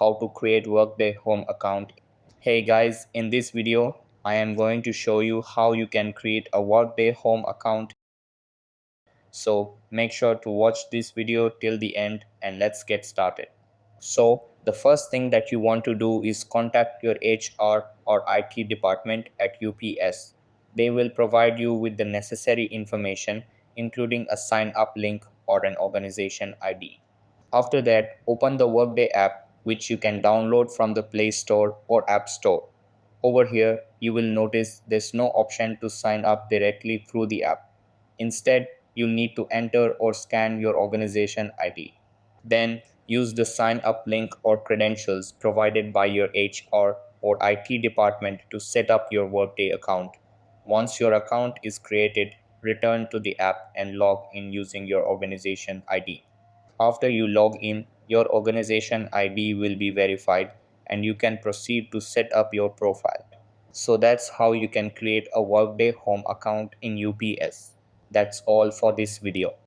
how to create Workday Home account. Hey guys, in this video, I am going to show you how you can create a Workday Home account. So make sure to watch this video till the end and let's get started. So the first thing that you want to do is contact your HR or IT department at UPS. They will provide you with the necessary information, including a sign up link or an organization ID. After that, open the Workday app, which you can download from the Play Store or App Store. Over here, you will notice there's no option to sign up directly through the app. Instead, you need to enter or scan your organization ID. Then, use the sign up link or credentials provided by your HR or IT department to set up your Workday account. Once your account is created, return to the app and log in using your organization ID. After you log in, your organization ID will be verified and you can proceed to set up your profile. So that's how you can create a Workday Home account in UPS. That's all for this video.